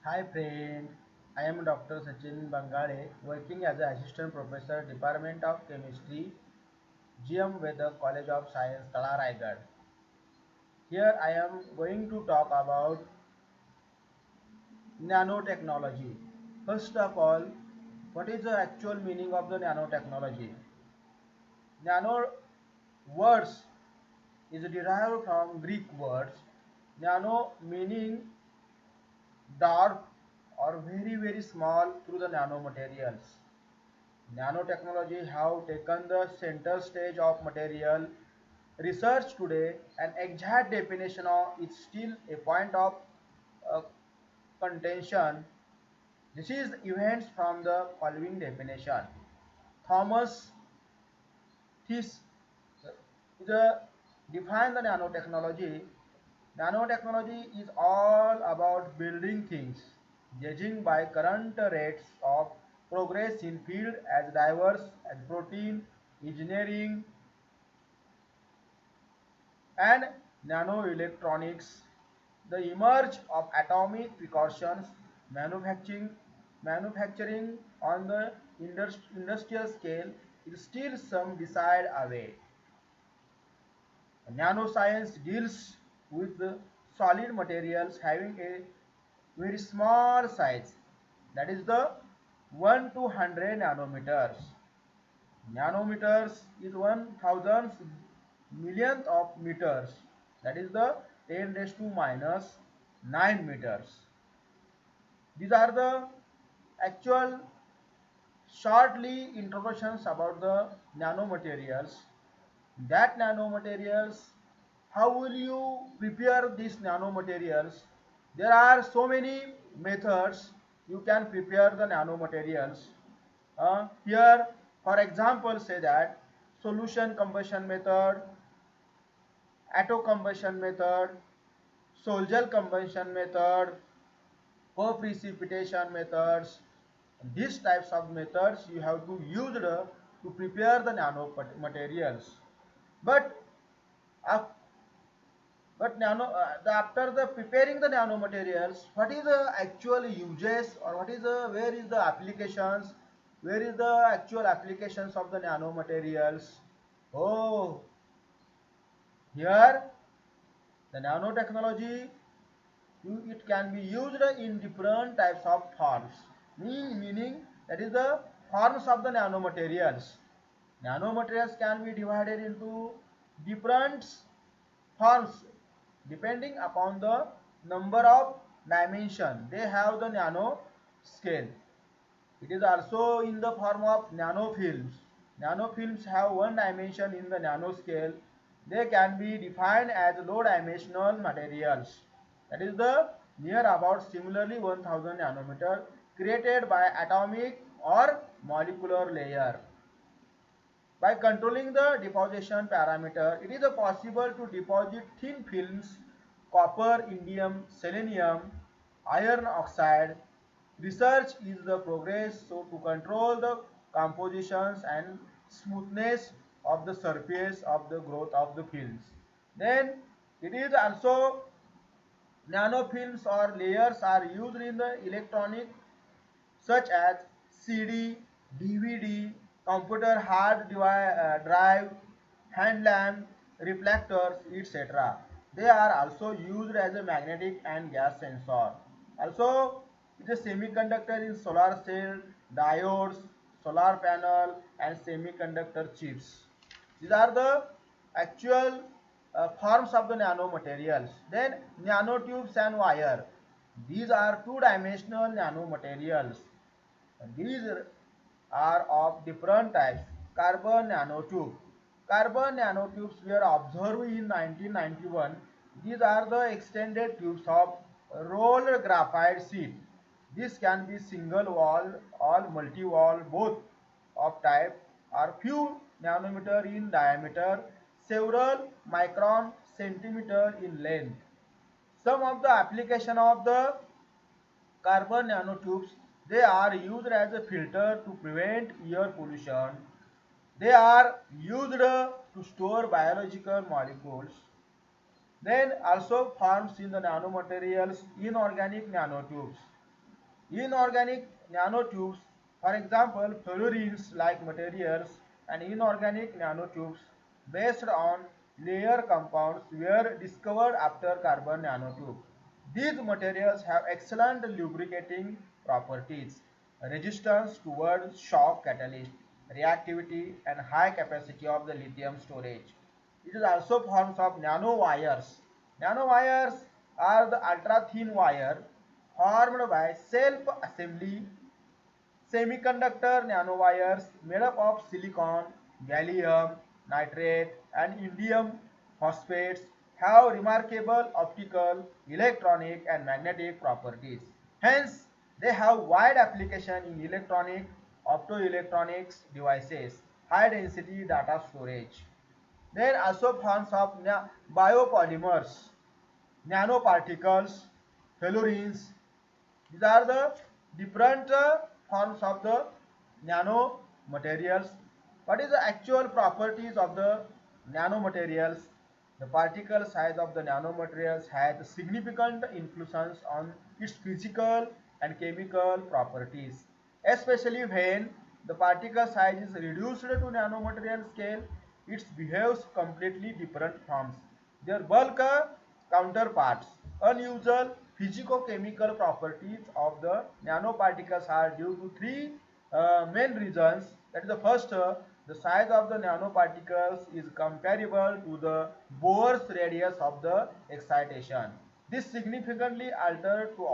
Hi friend, I am Dr. Sachin Bangale, working as an assistant professor, Department of Chemistry, GM Veda College of Science, Tala Raigad. Here I am going to talk about nanotechnology. First of all, what is the actual meaning of the nanotechnology? Nano words is derived from Greek words. Nano meaning dark or very small through the nanomaterials. Nanotechnology have taken the center stage of material research today. An exact definition of is still a point of uh, contention. This is events from the following definition. Thomas Thies defined the nanotechnology. Nanotechnology is all about building things, judging by current rates of progress in field as diverse as protein, engineering, and nanoelectronics. The emerge of atomic precautions, manufacturing on the industrial scale is still some decade away. Nanoscience deals with the solid materials having a very small size, that is the 1 to 100 nanometers. Nanometers is 1000 millionth of meters, that is the 10 raised to minus 9 meters. These are the actual shortly introductions about the nanomaterials. That nanomaterials, how will you prepare these nanomaterials? There are so many methods you can prepare the nanomaterials. Here, for example, say that solution combustion method, auto combustion method, Solgel combustion method, co-precipitation methods. These types of methods you have to use to prepare the nanomaterials. But after the preparing the nanomaterials, what is the actual uses, or what is the where is the applications, where is the actual applications of the nanomaterials? Oh, here the nanotechnology, it can be used in different types of forms. Meaning that is the forms of the nanomaterials. Nanomaterials can be divided into different forms depending upon the number of dimension they have the nano scale. It is also in the form of nanofilms. Nanofilms have one dimension in the nanoscale. They can be defined as low dimensional materials. That is the near about similarly 1000 nanometer created by atomic or molecular layer. By controlling the deposition parameter, it is possible to deposit thin films, copper, indium, selenium, iron oxide. Research is the progress so to control the compositions and smoothness of the surface of the growth of the films. Then it is also nanofilms or layers are used in the electronic such as CD, DVD, computer hard drive, hand lamp, reflectors, etc. They are also used as a magnetic and gas sensor. Also, it is a semiconductor in solar cell, diodes, solar panel, and semiconductor chips. These are the actual forms of the nanomaterials. Then nanotubes and wire. These are two-dimensional nanomaterials. These are of different types. Carbon nanotube. Carbon nanotubes were observed in 1991. These are the extended tubes of rolled graphite sheet. This can be single wall or multi-wall, both of type, are few nanometer in diameter, several micron centimeter in length. Some of the application of the carbon nanotubes, they are used as a filter to prevent air pollution. They are used to store biological molecules. Then also forms in the nanomaterials inorganic nanotubes. Inorganic nanotubes, for example, fluorines like materials, and inorganic nanotubes based on layer compounds were discovered after carbon nanotubes. These materials have excellent lubricating properties, resistance towards shock catalyst, reactivity, and high capacity of the lithium storage. It is also forms of nanowires. Nanowires are the ultra thin wire formed by self-assembly semiconductor nanowires made up of silicon, gallium, nitrate, and indium phosphates have remarkable optical, electronic, and magnetic properties. Hence, they have wide application in electronic, optoelectronics devices, high density data storage. Then also forms of biopolymers, nanoparticles, fluorines. These are the different forms of the nanomaterials. What is the actual properties of the nanomaterials? The particle size of the nanomaterials has significant influence on its physical and chemical properties, especially when the particle size is reduced to nanomaterial scale. It behaves completely different from their bulk counterparts. Unusual physico-chemical properties of the nanoparticles are due to three main reasons. That is the first, the size of the nanoparticles is comparable to the Bohr's radius of the excitation. This significantly altered to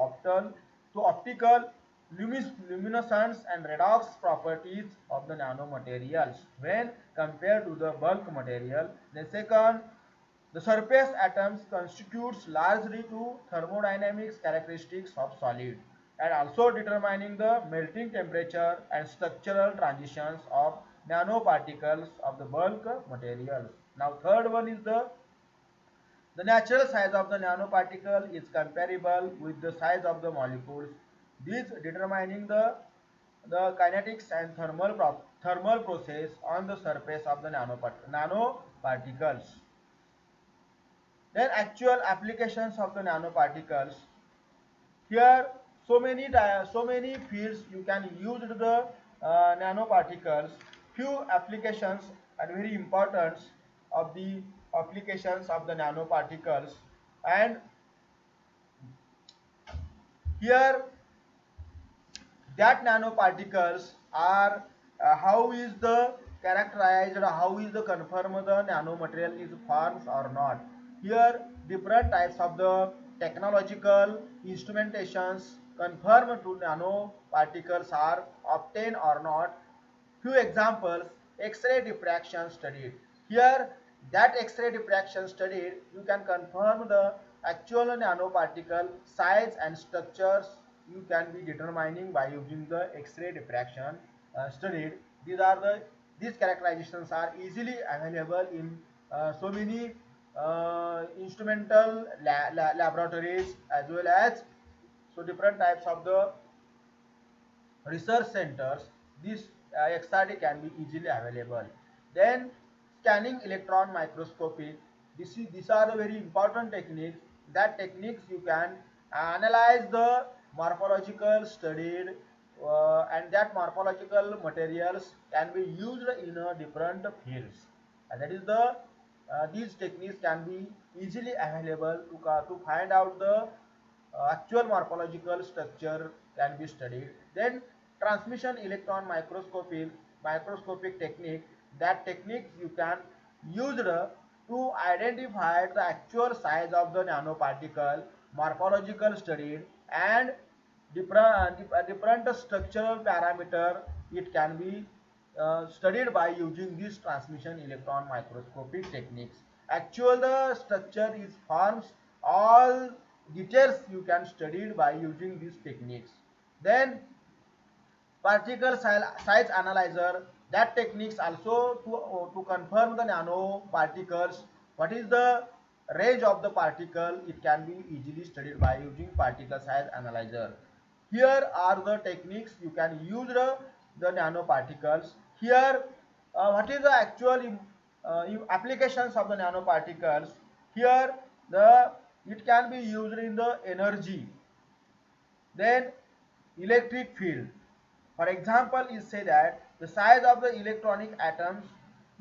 optical luminescence and redox properties of the nanomaterials when compared to the bulk material. The second, the surface atoms constitutes largely to thermodynamics characteristics of solid and also determining the melting temperature and structural transitions of nanoparticles of the bulk materials. Now third one is the natural size of the nanoparticle is comparable with the size of the molecules. This determining the kinetics and thermal process on the surface of the nanoparticles. Then actual applications of the nanoparticles. Here so many fields you can use the nanoparticles. Few applications are very important of the applications of the nanoparticles, and here that nanoparticles are how is the characterized, how is the confirmed the nanomaterial is forms or not. Here different types of the technological instrumentations confirm to nanoparticles are obtained or not. Few examples: X-ray diffraction studied. Here, that X-ray diffraction studied, you can confirm the actual nanoparticle size and structures you can be determining by using the X-ray diffraction studied. These are these characterizations are easily available in so many instrumental laboratories as well as so different types of the research centers. This XRD can be easily available. Then scanning electron microscopy. These are the very important techniques. That techniques you can analyze the morphological studied and that morphological materials can be used in different fields. And that is these techniques can be easily available to find out the actual morphological structure can be studied. Then transmission electron microscopic technique. That techniques you can use to identify the actual size of the nanoparticle, morphological studied, and different structural parameter. It can be studied by using this transmission electron microscopic techniques. Actual the structure is forms, all details you can study by using these techniques. Then particle size analyzer. That techniques also to confirm the nanoparticles. What is the range of the particle? It can be easily studied by using particle size analyzer. Here are the techniques you can use the nanoparticles. Here, what is the actual applications of the nanoparticles? Here, the it can be used in the energy. Then electric field. For example, is say that the size of the electronic atoms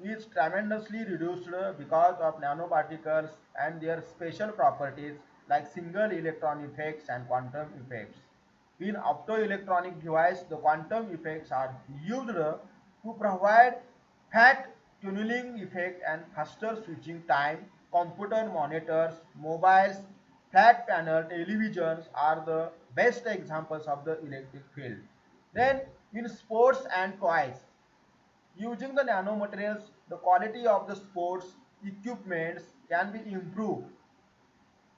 is tremendously reduced because of nanoparticles and their special properties like single electron effects and quantum effects. In optoelectronic device, the quantum effects are used to provide fat tunneling effect and faster switching time. Computer monitors, mobiles, flat panel televisions are the best examples of the electric field. Then in sports and toys, using the nanomaterials, the quality of the sports equipments can be improved.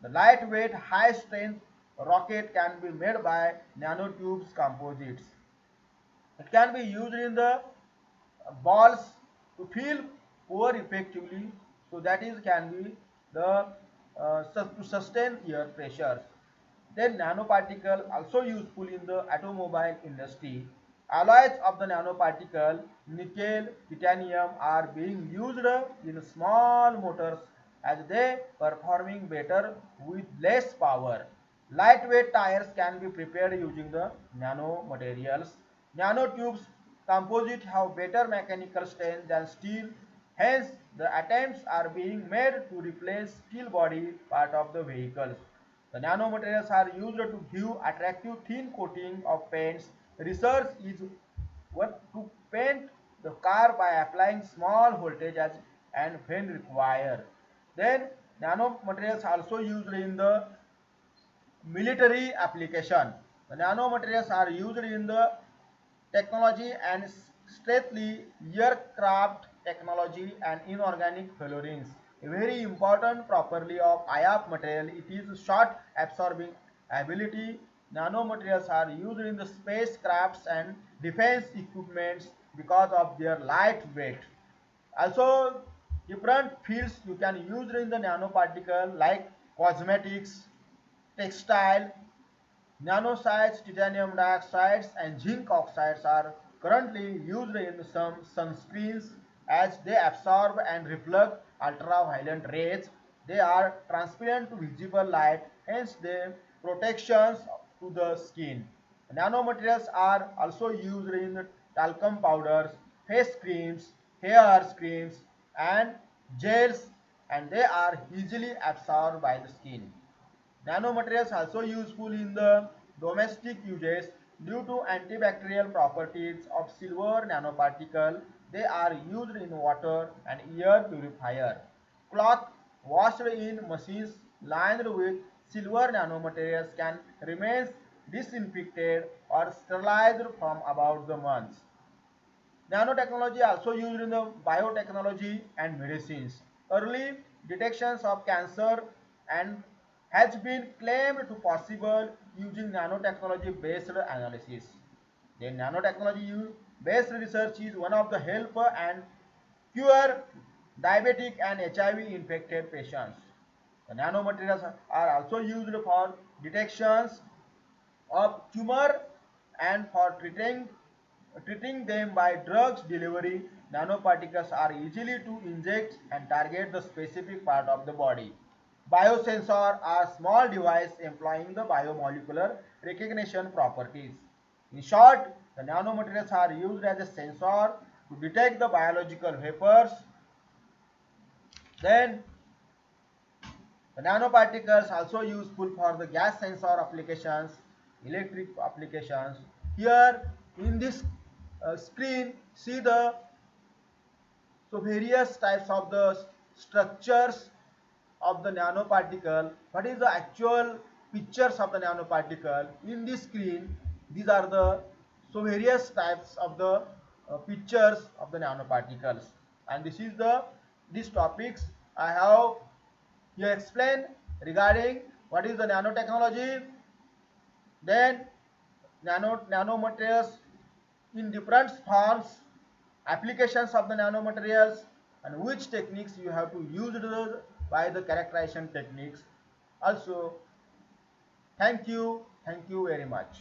The lightweight, high-strength rocket can be made by nanotubes composites. It can be used in the balls to fill more effectively, so that is can be the to sustain air pressures. Then nanoparticle also useful in the automobile industry. Alloys of the nanoparticle, nickel, titanium are being used in small motors as they performing better with less power. Lightweight tires can be prepared using the nanomaterials. Nanotubes composite have better mechanical strength than steel. Hence, the attempts are being made to replace steel body part of the vehicles. The nanomaterials are used to give attractive thin coating of paints. Research is what to paint the car by applying small voltages and when required. Then nanomaterials also used in the military application. The nanomaterials are used in the technology and stealthily aircraft technology and inorganic fluorines. A very important property of IAP material, it is short absorbing ability. Nanomaterials are used in the spacecrafts and defense equipments because of their light weight. Also, different fields you can use in the nanoparticle like cosmetics, textile, nanosites, titanium dioxides, and zinc oxides are currently used in some sunscreens as they absorb and reflect ultraviolet rays. They are transparent to visible light, hence they protections to the skin. Nanomaterials are also used in talcum powders, face creams, hair creams, and gels, and they are easily absorbed by the skin. Nanomaterials also useful in the domestic uses due to antibacterial properties of silver nanoparticle. They are used in water and air purifier. Cloth washed in machines lined with silver nanomaterials can remain disinfected or sterilized from about the months. Nanotechnology also used in the biotechnology and medicines. Early detections of cancer and has been claimed to possible using nanotechnology based analysis. The nanotechnology based research is one of the help and cure diabetic and HIV infected patients. The nanomaterials are also used for detections of tumor and for treating them by drugs delivery. Nanoparticles are easily to inject and target the specific part of the body. Biosensor are small device employing the biomolecular recognition properties. In short, the nanomaterials are used as a sensor to detect the biological vapors. Then the nanoparticles also useful for the gas sensor applications, electric applications. Here in this screen, see the various types of the structures of the nanoparticle. What is the actual pictures of the nanoparticle in this screen? These are the various types of the pictures of the nanoparticles, and this is the these topics I have here explained regarding what is the nanotechnology, then nanomaterials in different forms, applications of the nanomaterials, and which techniques you have to use by the characterization techniques. Also, thank you very much.